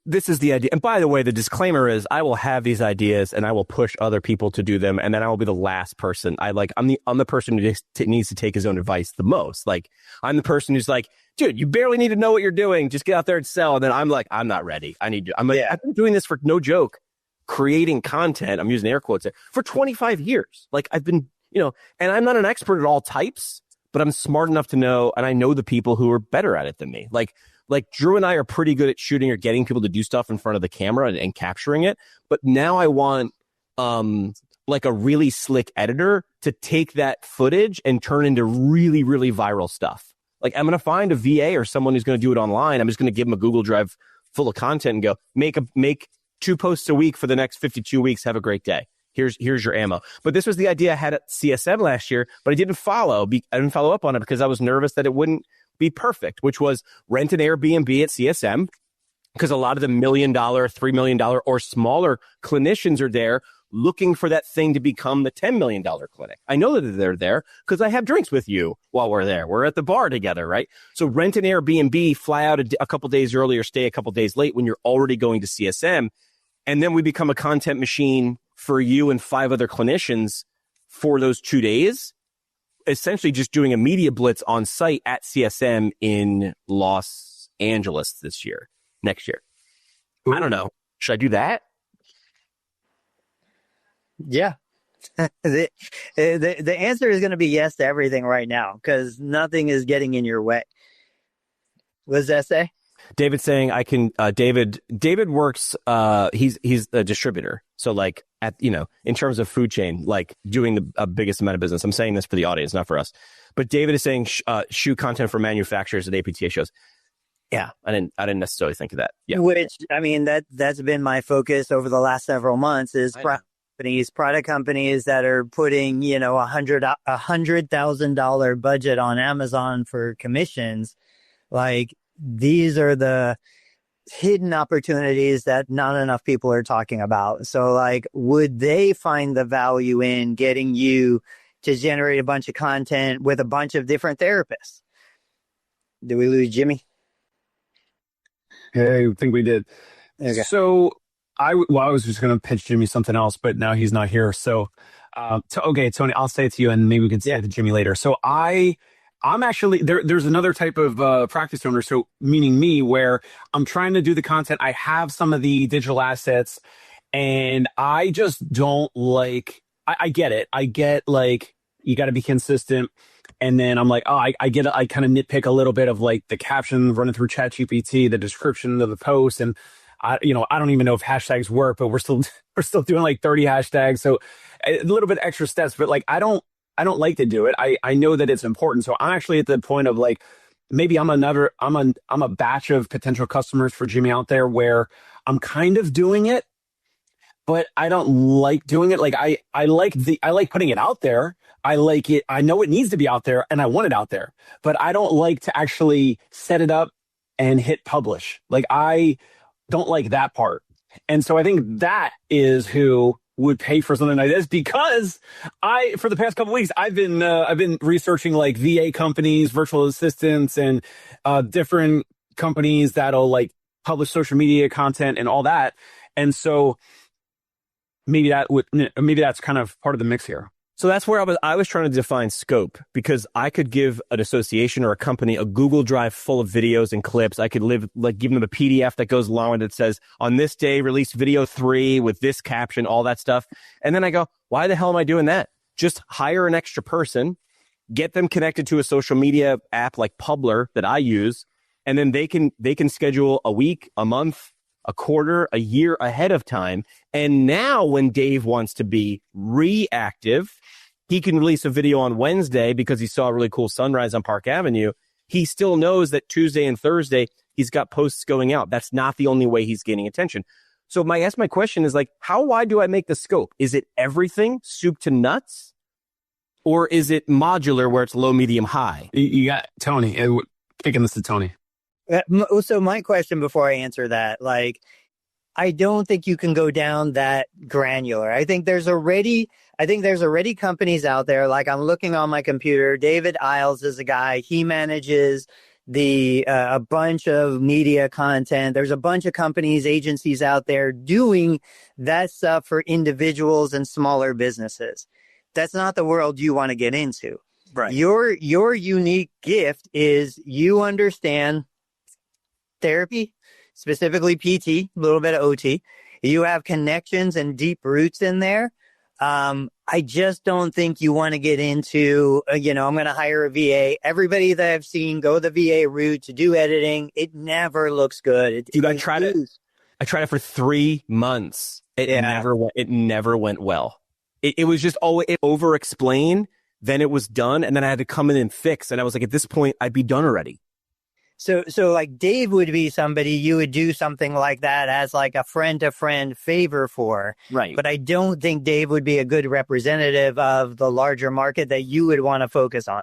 this is the idea. And by the way, the disclaimer is I will have these ideas and I will push other people to do them. And then I will be the last person. I'm the person who needs to take his own advice the most. Like, I'm the person who's like, dude, you barely need to know what you're doing. Just get out there and sell. And then I'm like, I'm not ready. I've been doing this for no joke, creating content. I'm using air quotes there for 25 years. Like, I've been, and I'm not an expert at all types, but I'm smart enough to know, and I know the people who are better at it than me. Like Drew and I are pretty good at shooting or getting people to do stuff in front of the camera and capturing it. But now I want like a really slick editor to take that footage and turn into really, really viral stuff. Like, I'm going to find a VA or someone who's going to do it online. I'm just going to give them a Google Drive full of content and go, make 2 posts a week for the next 52 weeks. Have a great day. Here's your ammo. But this was the idea I had at CSM last year, but I didn't follow up on it because I was nervous that it wouldn't be perfect, which was rent an Airbnb at CSM, because a lot of the $1 million, $3 million or smaller clinicians are there looking for that thing to become the $10 million clinic. I know that they're there because I have drinks with you while we're there. We're at the bar together, right? So rent an Airbnb, fly out a couple days early or stay a couple days late when you're already going to CSM. And then we become a content machine for you and 5 other clinicians for those 2 days, essentially just doing a media blitz on site at CSM in Los Angeles next year. I don't know. Should I do that? Yeah. The answer is going to be yes to everything right now because nothing is getting in your way. What does that say? David's saying I can. David works. He's a distributor. So like in terms of food chain, like doing the biggest amount of business. I'm saying this for the audience, not for us. But David is saying shoot content for manufacturers at APTA shows. Yeah, I didn't necessarily think of that. Yeah, which I mean that's been my focus over the last several months is product companies that are putting $100,000 budget on Amazon for commissions. Like these are the hidden opportunities that not enough people are talking about. So like, would they find the value in getting you to generate a bunch of content with a bunch of different therapists? Did we lose Jimmy? Yeah, I think we did. Okay. So I was just going to pitch Jimmy something else, but now he's not here. So, okay, Tony, I'll say it to you and maybe we can say it to Jimmy later. So I'm actually, there's another type of practice owner, so meaning me, where I'm trying to do the content. I have some of the digital assets and I just don't like, I get it. I get like, you got to be consistent. And then I'm like, I kind of nitpick a little bit of like the caption running through ChatGPT, the description of the post. And I don't even know if hashtags work, but we're still doing like 30 hashtags. So a little bit extra steps, but like, I don't like to do it. I know that it's important. So I'm actually at the point of like, maybe I'm a batch of potential customers for Jimmy out there where I'm kind of doing it, but I don't like doing it. Like I like putting it out there. I like it. I know it needs to be out there and I want it out there, but I don't like to actually set it up and hit publish. Like I don't like that part. And so I think that is who would pay for something like this, because for the past couple of weeks, I've been researching like VA companies, virtual assistants, and different companies that'll like publish social media content and all that. And so maybe that's kind of part of the mix here. So that's where I was trying to define scope, because I could give an association or a company a Google Drive full of videos and clips. I could give them a PDF that goes along with it, says on this day, release video 3 with this caption, all that stuff. And then I go, why the hell am I doing that? Just hire an extra person, get them connected to a social media app like Publer that I use. And then they can schedule a week, a month, a quarter, a year ahead of time. And now when Dave wants to be reactive, he can release a video on Wednesday because he saw a really cool sunrise on Park Avenue. He still knows that Tuesday and Thursday, he's got posts going out. That's not the only way he's gaining attention. So my question is like, how wide do I make the scope? Is it everything, soup to nuts? Or is it modular where it's low, medium, high? You got Tony, kicking this to Tony. So my question before I answer that, like, I don't think you can go down that granular. I think there's already companies out there. Like I'm looking on my computer. David Isles is a guy. He manages a bunch of media content. There's a bunch of companies, agencies out there doing that stuff for individuals and smaller businesses. That's not the world you want to get into. Right. Your unique gift is you understand therapy, specifically PT, a little bit of OT. You have connections and deep roots in there. I just don't think you want to get into, I'm going to hire a VA. Everybody that I've seen go the VA route to do editing, it never looks good. I tried it for 3 months. It never went well. It was just always over explain. Then it was done. And then I had to come in and fix. And I was like, at this point, I'd be done already. So like Dave would be somebody you would do something like that as like a friend to friend favor for. Right. But I don't think Dave would be a good representative of the larger market that you would want to focus on.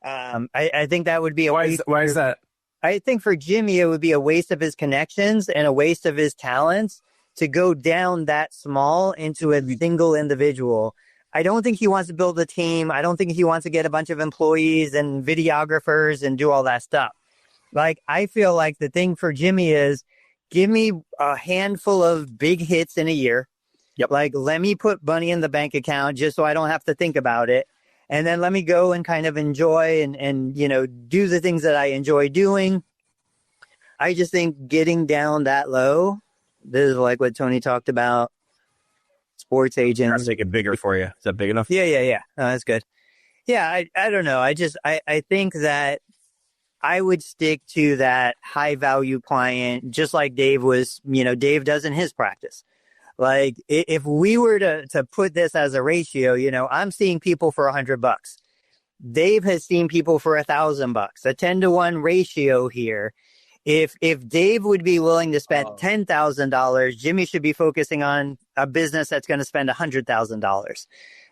I think that would be a why is that? I think for Jimmy, it would be a waste of his connections and a waste of his talents to go down that small into a single individual. I don't think he wants to build a team. I don't think he wants to get a bunch of employees and videographers and do all that stuff. Like, I feel like the thing for Jimmy is give me a handful of big hits in a year. Yep. Like, let me put money in the bank account just so I don't have to think about it. And then let me go and kind of enjoy and you know, do the things that I enjoy doing. I just think getting down that low, this is like what Tony talked about, sports agents. I'll make it bigger for you. Is that big enough? Yeah. Oh, that's good. Yeah, I don't know. I think that I would stick to that high value client, just like Dave was, you know, Dave does in his practice. Like if we were to put this as a ratio, you know, I'm seeing people for $100. Dave has seen people for $1,000, a 10-to-1 ratio here. If Dave would be willing to spend $10,000, Jimmy should be focusing on a business that's going to spend $100,000.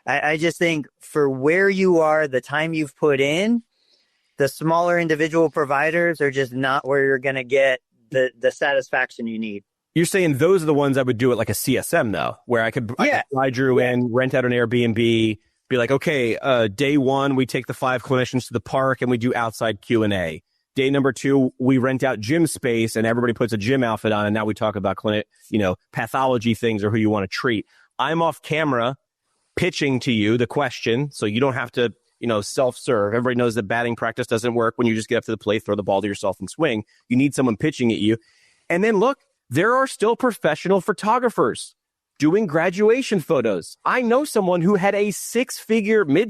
I just think for where you are, the time you've put in, the smaller individual providers are just not where you're going to get the satisfaction you need. You're saying those are the ones I would do it like a CSM, though, where I could fly Drew in, rent out an Airbnb, be like, okay, day one, we take the 5 clinicians to the park and we do outside Q&A. Day number 2, we rent out gym space and everybody puts a gym outfit on. And now we talk about pathology things or who you want to treat. I'm off camera pitching to you the question. So you don't have to, self-serve. Everybody knows that batting practice doesn't work when you just get up to the plate, throw the ball to yourself and swing. You need someone pitching at you. And then look, there are still professional photographers doing graduation photos. I know someone who had a mid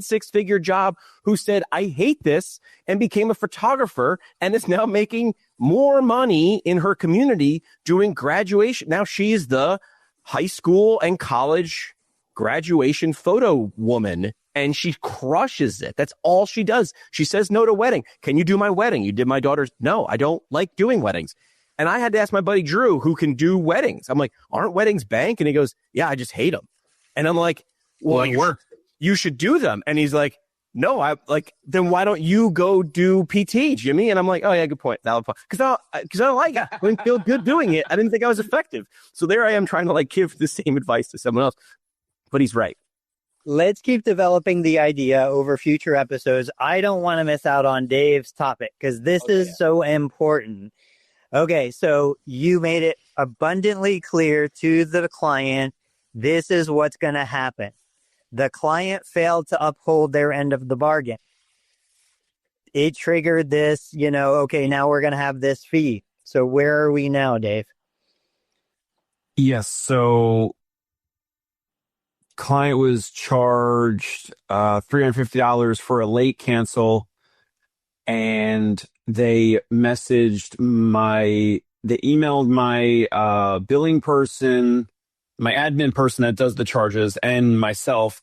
six figure job who said, I hate this, and became a photographer and is now making more money in her community doing graduation. Now she's the high school and college graduation photo woman, and she crushes it. That's all she does. She says no to wedding. Can you do my wedding? You did my daughter's. No, I don't like doing weddings. And I had to ask my buddy Drew, who can do weddings. I'm like, aren't weddings bank? And he goes, yeah, I just hate them. And I'm like, well, you should do them. And he's like, no, then why don't you go do PT, Jimmy? And I'm like, oh yeah, good point. Because I don't like it. I didn't feel good doing it. I didn't think I was effective. So there I am trying to give the same advice to someone else. But he's right. Let's keep developing the idea over future episodes. I don't want to miss out on Dave's topic because this is so important. Okay, so you made it abundantly clear to the client, this is what's going to happen. The client failed to uphold their end of the bargain. It triggered this, okay, now we're going to have this fee. So where are we now, Dave? Yes, so client was charged $350 for a late cancel, and they emailed my billing person, my admin person that does the charges, and myself,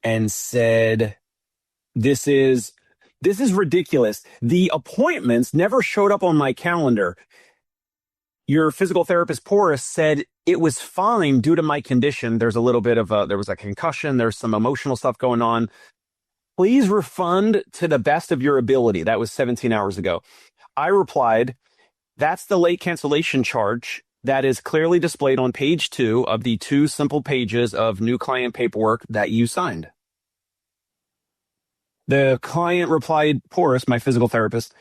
and said, this is ridiculous. The appointments never showed up on my calendar. Your physical therapist, Porus, said it was fine due to my condition. There's a little bit of there was a concussion. There's some emotional stuff going on. Please refund to the best of your ability. That was 17 hours ago. I replied, that's the late cancellation charge that is clearly displayed on page 2 of the 2 simple pages of new client paperwork that you signed. The client replied, Porus, my physical therapist,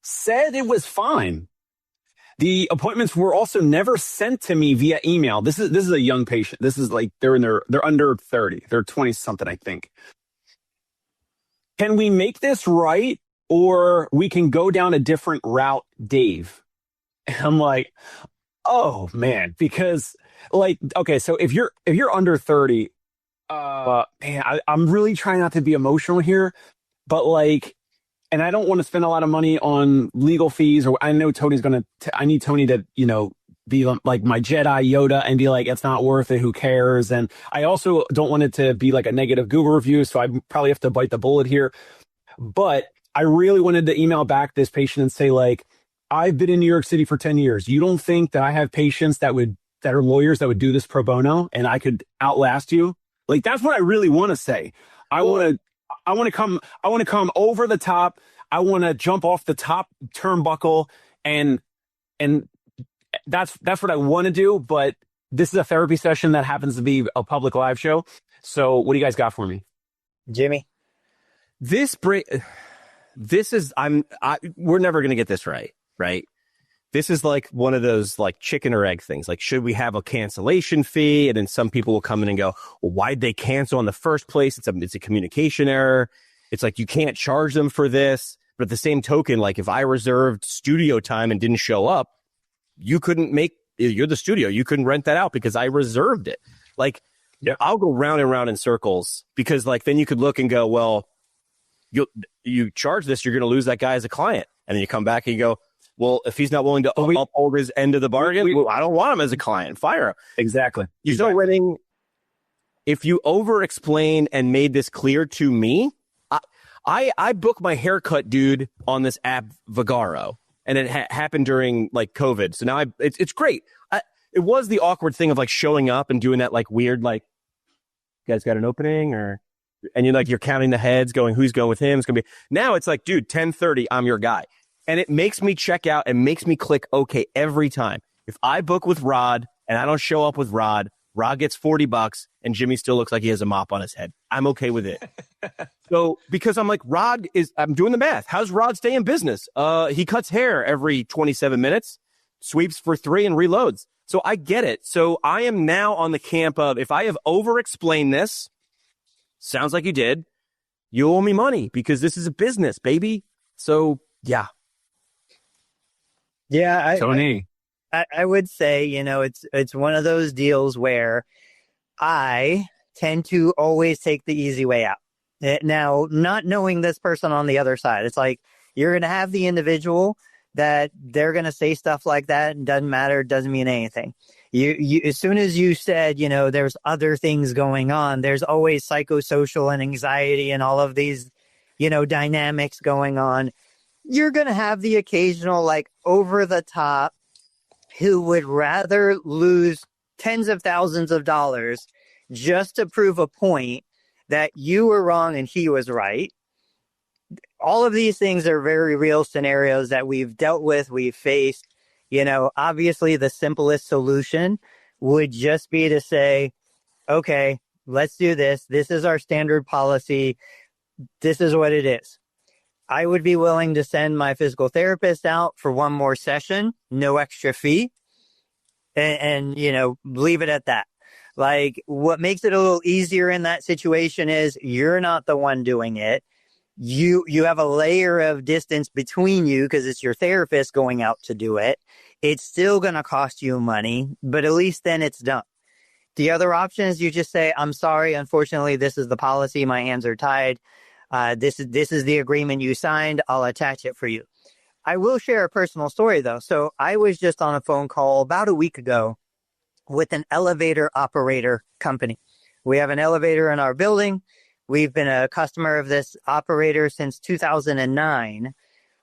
said it was fine. The appointments were also never sent to me via email. This is a young patient. This is they're under 30. They're 20 something, I think. Can we make this right, or we can go down a different route, Dave? And I'm like, oh man, because okay, so if you're under 30, man, I'm really trying not to be emotional here, but and I don't want to spend a lot of money on legal fees, or I know Tony's I need Tony to, be like my Jedi Yoda and be like, it's not worth it. Who cares? And I also don't want it to be like a negative Google review. So I probably have to bite the bullet here, but I really wanted to email back this patient and say I've been in New York City for 10 years. You don't think that I have patients that are lawyers that would do this pro bono and I could outlast you? Like, that's what I really want to say. I want to come over the top. I want to jump off the top turnbuckle and that's what I want to do. But this is a therapy session that happens to be a public live show. So what do you guys got for me? Jimmy? We're never going to get this right? This is like one of those like chicken or egg things. Like, should we have a cancellation fee? And then some people will come in and go, well, why'd they cancel in the first place? It's a communication error. It's like, you can't charge them for this. But at the same token, like, if I reserved studio time and didn't show up, you're the studio. You couldn't rent that out because I reserved it. Like, yeah. I'll go round and round in circles because, like, then you could look and go, well, you charge this, you're going to lose that guy as a client. And then you come back and you go, well, if he's not willing to uphold his end of the bargain, I don't want him as a client. Fire him. Exactly. You know, winning. If you over-explain and made this clear to me, I book my haircut, dude, on this app Vagaro, and it happened during like COVID. So now it's great. It was the awkward thing of like showing up and doing that like weird, like, you guys got an opening, and you're counting the heads, going, who's going with him? It's gonna be now. It's like, dude, 10:30, I'm your guy. And it makes me check out and makes me click okay every time. If I book with Rod and I don't show up with Rod gets $40 and Jimmy still looks like he has a mop on his head. I'm okay with it. So, because I'm like, I'm doing the math. How's Rod stay in business? He cuts hair every 27 minutes, sweeps for 3 and reloads. So I get it. So I am now on the camp of, if I have over-explained this, sounds like you did, you owe me money because this is a business, baby. So, yeah. Yeah, Tony. I would say, it's one of those deals where I tend to always take the easy way out. Now, not knowing this person on the other side, it's like you're going to have the individual that they're going to say stuff like that and doesn't matter, doesn't mean anything. You as soon as you said, there's other things going on, there's always psychosocial and anxiety and all of these, dynamics going on. You're going to have the occasional, like, over the top who would rather lose tens of thousands of dollars just to prove a point that you were wrong and he was right. All of these things are very real scenarios that we've dealt with, we've faced. Obviously the simplest solution would just be to say, okay, let's do this. This is our standard policy. This is what it is. I would be willing to send my physical therapist out for one more session, no extra fee, and leave it at that. Like, what makes it a little easier in that situation is you're not the one doing it. You have a layer of distance between you because it's your therapist going out to do it. It's still going to cost you money, but at least then it's done. The other option is you just say, I'm sorry, unfortunately, this is the policy. My hands are tied. This is the agreement you signed. I'll attach it for you. I will share a personal story, though. So I was just on a phone call about a week ago with an elevator operator company. We have an elevator in our building. We've been a customer of this operator since 2009.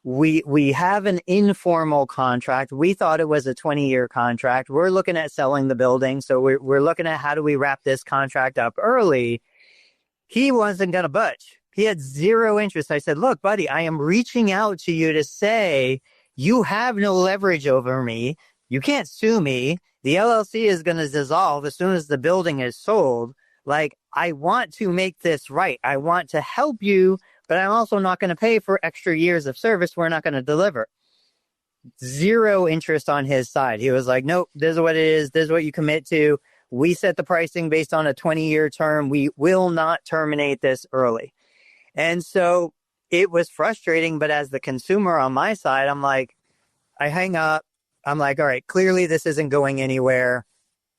We have an informal contract. We thought it was a 20-year contract. We're looking at selling the building. So we're looking at how do we wrap this contract up early. He wasn't going to budge. He had zero interest. I said, look, buddy, I am reaching out to you to say you have no leverage over me. You can't sue me. The LLC is going to dissolve as soon as the building is sold. Like, I want to make this right. I want to help you, but I'm also not going to pay for extra years of service we're not going to deliver. Zero interest on his side. He was like, nope, this is what it is. This is what you commit to. We set the pricing based on a 20-year term. We will not terminate this early. And so it was frustrating, but as the consumer on my side, I'm like, I hang up. I'm like, all right, clearly this isn't going anywhere.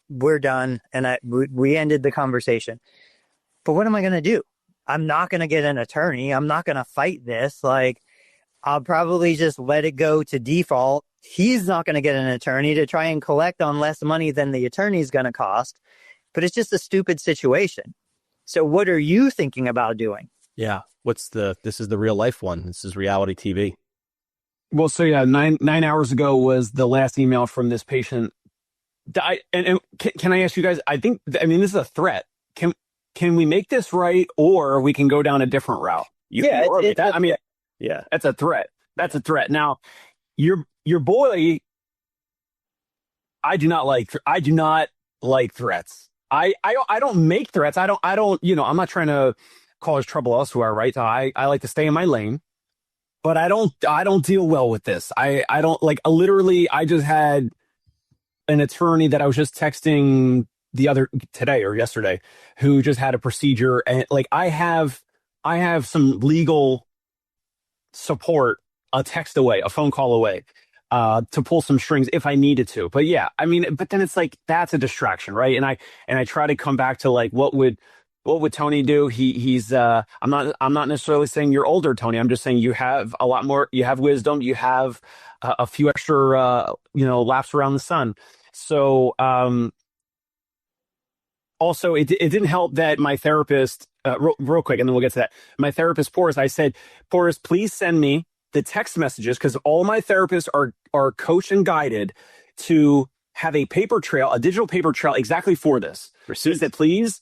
We're done. And we ended the conversation. But what am I going to do? I'm not going to get an attorney. I'm not going to fight this. Like, I'll probably just let it go to default. He's not going to get an attorney to try and collect on less money than the attorney's going to cost. But it's just a stupid situation. So what are you thinking about doing? Yeah. This is the real life one. This is reality TV. Well, so yeah, nine hours ago was the last email from this patient. Can I ask you guys? I mean, this is a threat. Can we make this right, or we can go down a different route? That's a threat. That's a threat. Now, your boy, I do not like threats. I don't make threats. I don't, I'm not trying to cause trouble elsewhere, right? So I like to stay in my lane, but I don't deal well with this. I don't like, literally, I just had an attorney that I was just texting today or yesterday who just had a procedure, and like I have some legal support a text away, a phone call away, to pull some strings if I needed to. But yeah, I mean, but then it's like, that's a distraction, right? And I try to come back to like, what would Tony do? He's I'm not necessarily saying you're older, Tony. I'm just saying you have a lot more, you have wisdom, you have a few extra, laps around the sun. So, also, it didn't help that my therapist, real quick, and then we'll get to that. My therapist, Porus, I said, Porus, please send me the text messages, because all my therapists are coached and guided to have a paper trail, a digital paper trail exactly for this. He said, please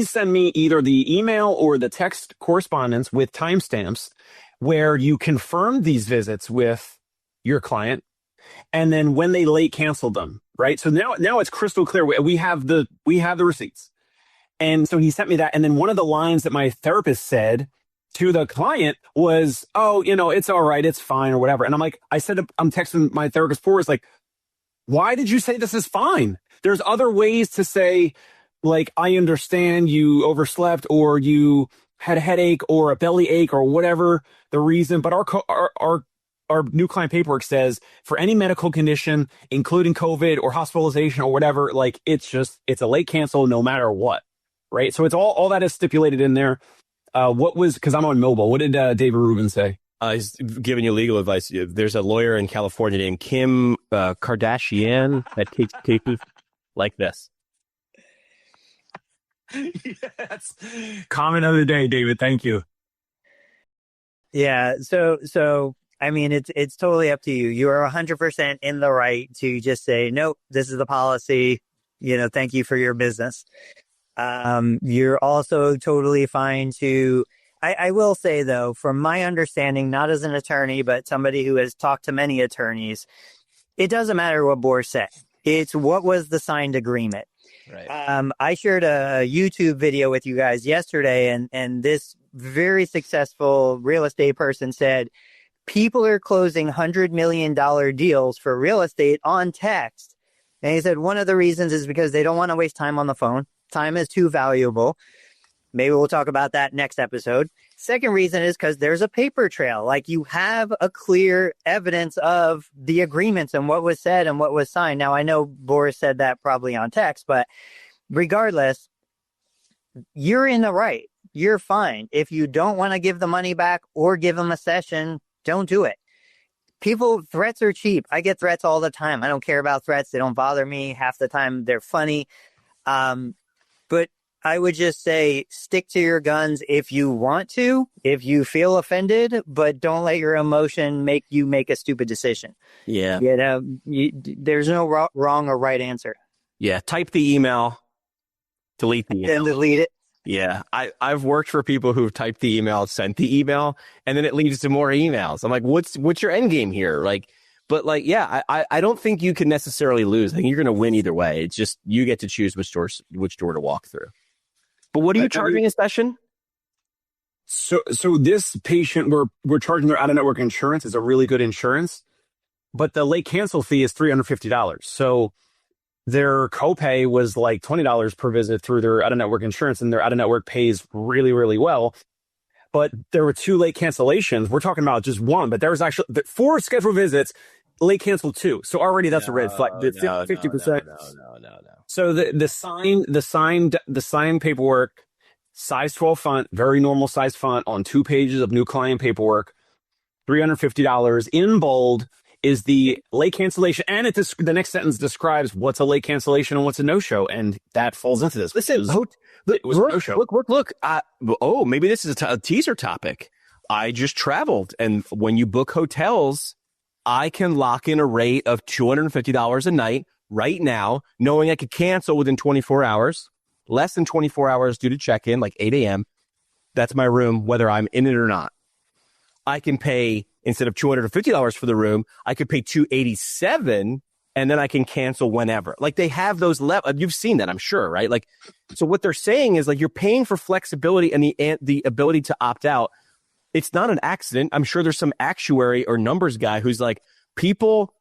send me either the email or the text correspondence with timestamps where you confirm these visits with your client, and then when they late canceled them, right? So now it's crystal clear. We have the receipts. And so he sent me that. And then one of the lines that my therapist said to the client was, oh, it's all right, it's fine, or whatever. And I'm texting my therapist Porus, like, why did you say this is fine? There's other ways to say, like, I understand you overslept, or you had a headache or a belly ache or whatever the reason. But our new client paperwork says for any medical condition, including COVID or hospitalization or whatever, like it's a late cancel no matter what, right? So it's all that is stipulated in there. Because I'm on mobile, what did David Rubin say? He's giving you legal advice. There's a lawyer in California named Kim Kardashian that takes cases like this. Yes. Comment of the day, David. Thank you. Yeah. So I mean, it's totally up to you. You are 100% in the right to just say, nope, this is the policy. Thank you for your business. You're also totally fine to, I will say though, from my understanding, not as an attorney, but somebody who has talked to many attorneys, it doesn't matter what Boris said. It's what was the signed agreement. Right. I shared a YouTube video with you guys yesterday, and this very successful real estate person said, people are closing $100 million deals for real estate on text. And he said one of the reasons is because they don't want to waste time on the phone. Time is too valuable. Maybe we'll talk about that next episode. Second reason is because there's a paper trail. Like, you have a clear evidence of the agreements and what was said and what was signed. Now, I know Boris said that probably on text, but regardless, you're in the right. You're fine. If you don't want to give the money back or give them a session, don't do it. Threats are cheap. I get threats all the time. I don't care about threats. They don't bother me. Half the time they're funny. But I would just say, stick to your guns if you want to, if you feel offended, but don't let your emotion make you make a stupid decision. Yeah. There's no wrong or right answer. Yeah. Type the email, delete the email. Then delete it. Yeah. I've worked for people who've typed the email, sent the email, and then it leads to more emails. I'm like, what's your end game here? But I don't think you can necessarily lose. I think you're going to win either way. It's just you get to choose which door to walk through. But what are you charging a session? So this patient, we're charging their out-of-network insurance. It's a really good insurance, but the late cancel fee is $350. So their copay was like $20 per visit through their out-of-network insurance, and their out-of-network pays really, really well. But there were 2 late cancellations. We're talking about just one, but there was actually 4 scheduled visits, late cancel 2. So already that's a red flag. 50%. No. So the signed paperwork, size 12 font, very normal size font on 2 pages of new client paperwork, $350 in bold is the late cancellation. And the next sentence describes what's a late cancellation and what's a no-show. And that falls into this. Listen, it was a no-show. Look. Maybe this is a teaser topic. I just traveled. And when you book hotels, I can lock in a rate of $250 a night right now, knowing I could cancel within 24 hours, less than 24 hours due to check-in, like 8 a.m. That's my room, whether I'm in it or not. I can pay, instead of $250 for the room, I could pay $287, and then I can cancel whenever. Like, they have those you've seen that, I'm sure, right? Like, so what they're saying is, like, you're paying for flexibility and the ability to opt out. It's not an accident. I'm sure there's some actuary or numbers guy who's like, people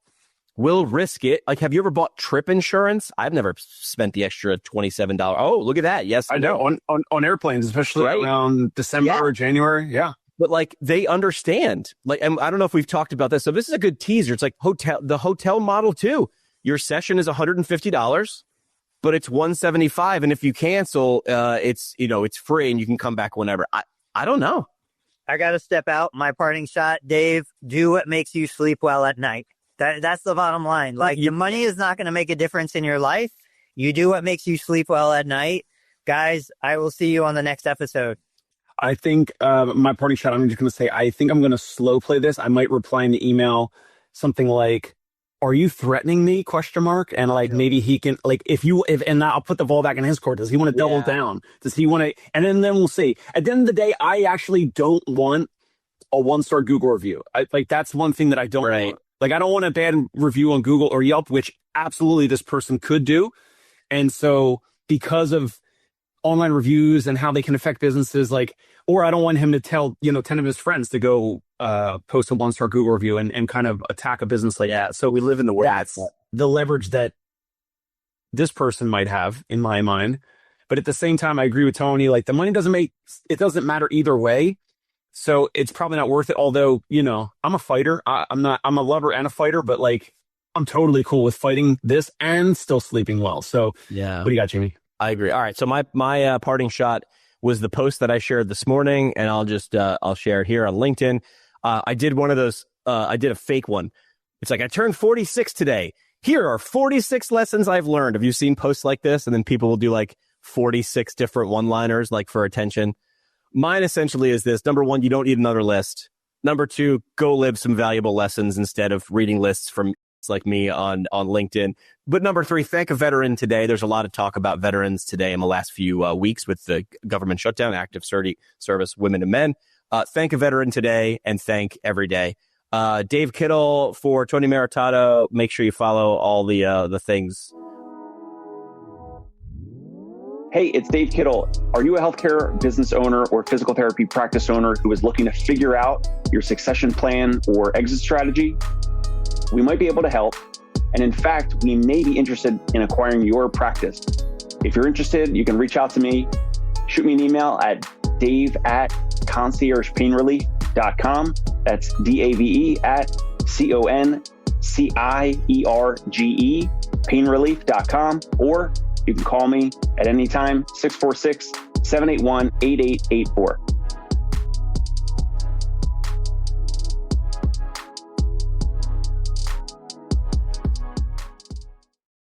will risk it. Like, have you ever bought trip insurance? I've never spent the extra $27. Oh, look at that. Yes, I know. On airplanes, especially around December or January. Yeah. But like, they understand. Like, and I don't know if we've talked about this. So this is a good teaser. It's like the hotel model too. Your session is $150, but it's $175. And if you cancel, it's free and you can come back whenever. I don't know. I got to step out. My parting shot, Dave, do what makes you sleep well at night. That's the bottom line. Like, the money is not going to make a difference in your life. You do what makes you sleep well at night. Guys, I will see you on the next episode. I think my parting shot, I'm just going to say, I think I'm going to slow play this. I might reply in the email something like, are you threatening me? ? And like, maybe he can, like, and I'll put the ball back in his court. Does he want to double down? Does he want to, and then we'll see. At the end of the day, I actually don't want a 1-star Google review. That's one thing that I don't want. Like, I don't want a bad review on Google or Yelp, which absolutely this person could do. And so, because of online reviews and how they can affect businesses, or I don't want him to tell, 10 of his friends to go post a 1-star Google review and kind of attack a business like that. So we live in the world. That's the leverage that this person might have, in my mind. But at the same time, I agree with Tony. Like, the money doesn't matter either way. So it's probably not worth it. Although, I'm a fighter. I'm a lover and a fighter, but like, I'm totally cool with fighting this and still sleeping well. So yeah. What do you got, Jimmy? I agree. All right. So my parting shot was the post that I shared this morning, and I'll share it here on LinkedIn. I did one of those. I did a fake one. It's like, I turned 46 today. Here are 46 lessons I've learned. Have you seen posts like this? And then people will do like 46 different one-liners, like, for attention. Mine essentially is this. Number one, you don't need another list. Number two, go live some valuable lessons instead of reading lists from like me on LinkedIn. But number three, thank a veteran today. There's a lot of talk about veterans today in the last few weeks with the government shutdown, active service women and men. Thank a veteran today and thank every day. Dave Kittle for Tony Maritato. Make sure you follow all the things. Hey, it's Dave Kittle. Are you a healthcare business owner or physical therapy practice owner who is looking to figure out your succession plan or exit strategy? We might be able to help. And in fact, we may be interested in acquiring your practice. If you're interested, you can reach out to me. Shoot me an email at dave@conciergepainrelief.com. That's DAVE@CONCIERGE painrelief.com. Or you can call me at any time, 646-781-8884.